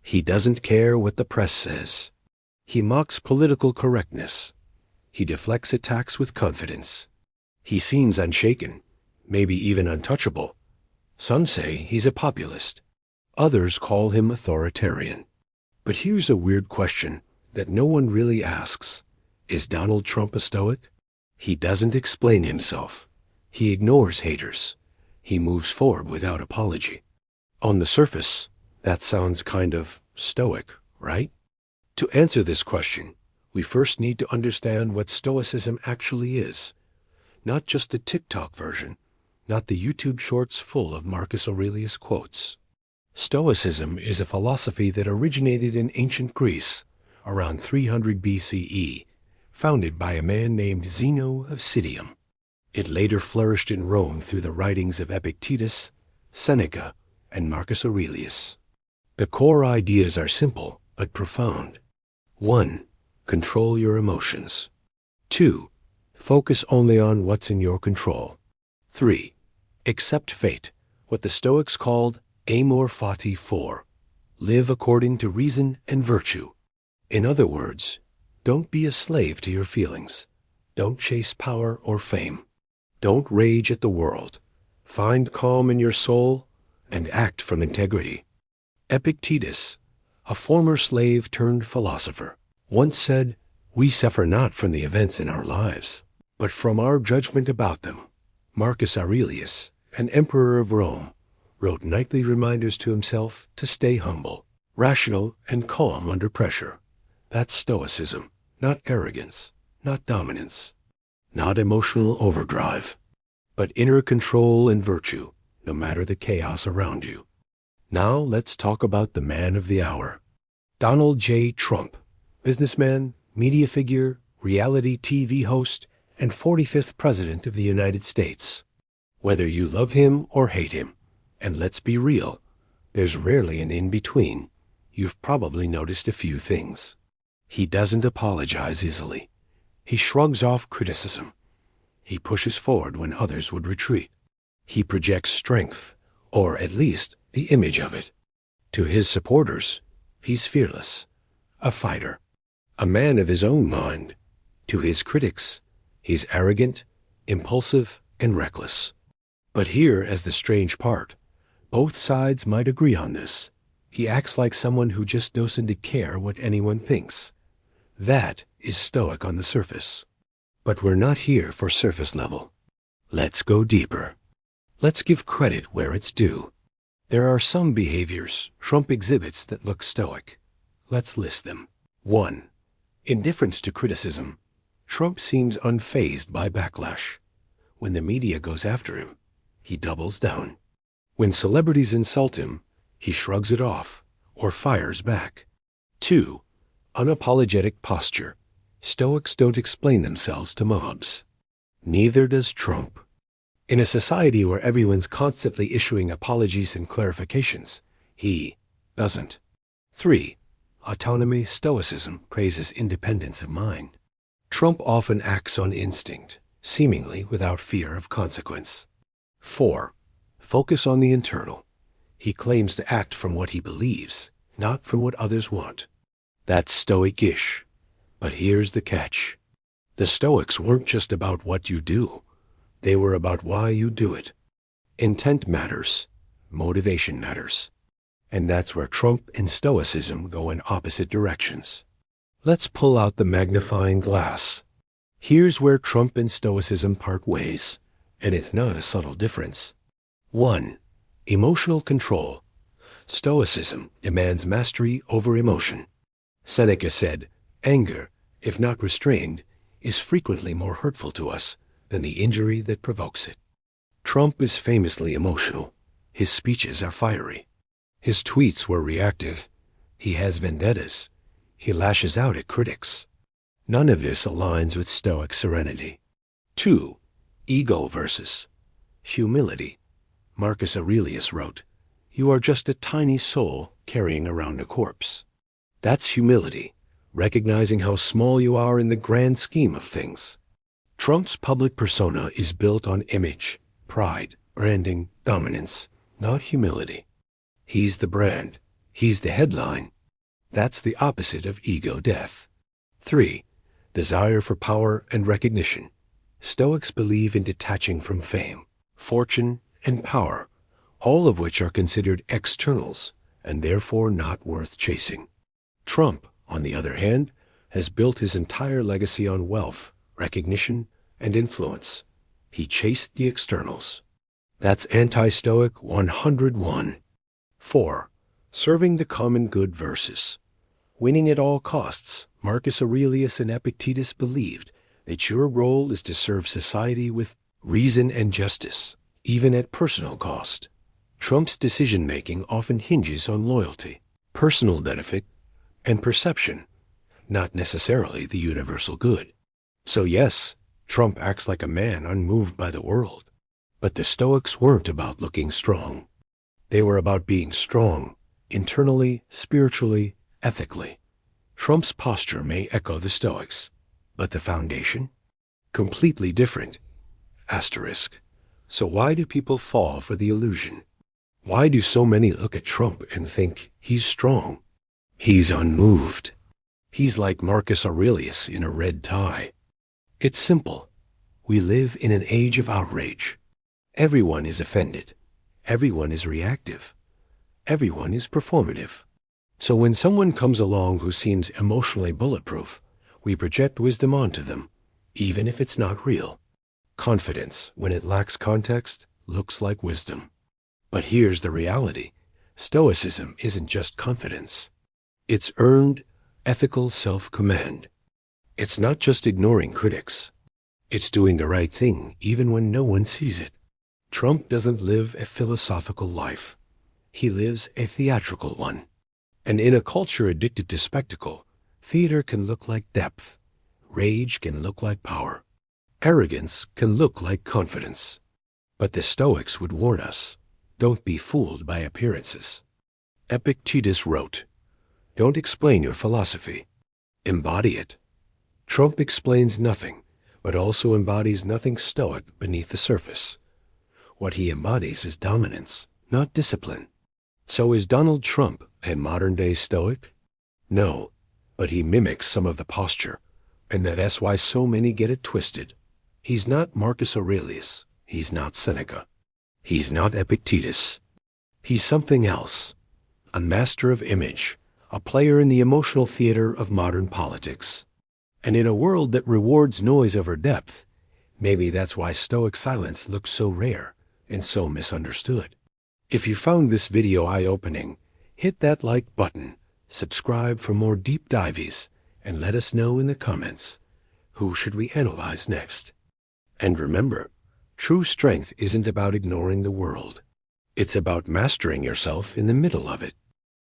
He doesn't care what the press says. He mocks political correctness. He deflects attacks with confidence. He seems unshaken, maybe even untouchable. Some say he's a populist. Others call him authoritarian. But here's a weird question that no one really asks. Is Donald Trump a Stoic? He doesn't explain himself. He ignores haters. He moves forward without apology. On the surface, that sounds kind of Stoic, right? To answer this question, we first need to understand what Stoicism actually is. Not just the TikTok version, not the YouTube shorts full of Marcus Aurelius quotes. Stoicism is a philosophy that originated in ancient Greece around 300 BCE, founded by a man named Zeno of Citium. It later flourished in Rome through the writings of Epictetus, Seneca, and Marcus Aurelius. The core ideas are simple but profound. 1. Control your emotions. 2. Focus only on what's in your control. 3. Accept fate, what the Stoics called amor fati. 4. Live according to reason and virtue. In other words, don't be a slave to your feelings. Don't chase power or fame. Don't rage at the world. Find calm in your soul and act from integrity. Epictetus, a former slave turned philosopher, once said, "We suffer not from the events in our lives, but from our judgment about them." Marcus Aurelius, an emperor of Rome, wrote nightly reminders to himself to stay humble, rational, and calm under pressure. That's Stoicism, not arrogance, not dominance, not emotional overdrive, but inner control and virtue, no matter the chaos around you. Now let's talk about the man of the hour. Donald J. Trump, businessman, media figure, reality TV host, and 45th President of the United States. Whether you love him or hate him, and let's be real, there's rarely an in-between, you've probably noticed a few things. He doesn't apologize easily. He shrugs off criticism. He pushes forward when others would retreat. He projects strength, or at least the image of it. To his supporters, he's fearless, a fighter, a man of his own mind. To his critics, he's arrogant, impulsive, and reckless. But here is the strange part. Both sides might agree on this. He acts like someone who just doesn't care what anyone thinks. That is Stoic on the surface. But we're not here for surface level. Let's go deeper. Let's give credit where it's due. There are some behaviors Trump exhibits that look Stoic. Let's list them. 1. Indifference to criticism. Trump seems unfazed by backlash. When the media goes after him, he doubles down. When celebrities insult him, he shrugs it off or fires back. 2. Unapologetic posture. Stoics don't explain themselves to mobs. Neither does Trump. In a society where everyone's constantly issuing apologies and clarifications, he doesn't. 3. Autonomy. Stoicism praises independence of mind. Trump often acts on instinct, seemingly without fear of consequence. 4. Focus on the internal. He claims to act from what he believes, not from what others want. That's Stoic-ish. But here's the catch. The Stoics weren't just about what you do. They were about why you do it. Intent matters. Motivation matters. And that's where Trump and Stoicism go in opposite directions. Let's pull out the magnifying glass. Here's where Trump and Stoicism part ways, and it's not a subtle difference. 1. Emotional control. Stoicism demands mastery over emotion. Seneca said, "Anger, if not restrained, is frequently more hurtful to us than the injury that provokes it." Trump is famously emotional. His speeches are fiery. His tweets were reactive. He has vendettas. He lashes out at critics. None of this aligns with Stoic serenity. 2. Ego versus humility. Marcus Aurelius wrote, "You are just a tiny soul carrying around a corpse." That's humility, recognizing how small you are in the grand scheme of things. Trump's public persona is built on image, pride, branding, dominance, not humility. He's the brand. He's the headline, That's the opposite of ego death. 3. Desire for power and recognition. Stoics believe in detaching from fame, fortune, and power, all of which are considered externals and therefore not worth chasing. Trump, on the other hand, has built his entire legacy on wealth, recognition, and influence. He chased the externals. That's anti-Stoic 101. 4. Serving the common good versus. Winning at all costs, Marcus Aurelius and Epictetus believed that your role is to serve society with reason and justice, even at personal cost. Trump's decision-making often hinges on loyalty, personal benefit, and perception, not necessarily the universal good. So yes, Trump acts like a man unmoved by the world. But the Stoics weren't about looking strong. They were about being strong, internally, spiritually, ethically. Trump's posture may echo the Stoics, but the foundation? Completely different. Asterisk. So why do people fall for the illusion? Why do so many look at Trump and think he's strong? He's unmoved. He's like Marcus Aurelius in a red tie. It's simple. We live in an age of outrage. Everyone is offended. Everyone is reactive. Everyone is performative. So when someone comes along who seems emotionally bulletproof, we project wisdom onto them, even if it's not real. Confidence, when it lacks context, looks like wisdom. But here's the reality. Stoicism isn't just confidence. It's earned, ethical self-command. It's not just ignoring critics. It's doing the right thing even when no one sees it. Trump doesn't live a philosophical life. He lives a theatrical one. And in a culture addicted to spectacle, theater can look like depth. Rage can look like power. Arrogance can look like confidence. But the Stoics would warn us, don't be fooled by appearances. Epictetus wrote, "Don't explain your philosophy. Embody it." Trump explains nothing, but also embodies nothing Stoic beneath the surface. What he embodies is dominance, not discipline. So is Donald Trump a modern-day Stoic? No, but he mimics some of the posture, and that's why so many get it twisted. He's not Marcus Aurelius. He's not Seneca. He's not Epictetus. He's something else. A master of image, a player in the emotional theater of modern politics. And in a world that rewards noise over depth, maybe that's why Stoic silence looks so rare and so misunderstood. If you found this video eye-opening, hit that like button, subscribe for more deep dives, and let us know in the comments, who should we analyze next? And remember, true strength isn't about ignoring the world. It's about mastering yourself in the middle of it.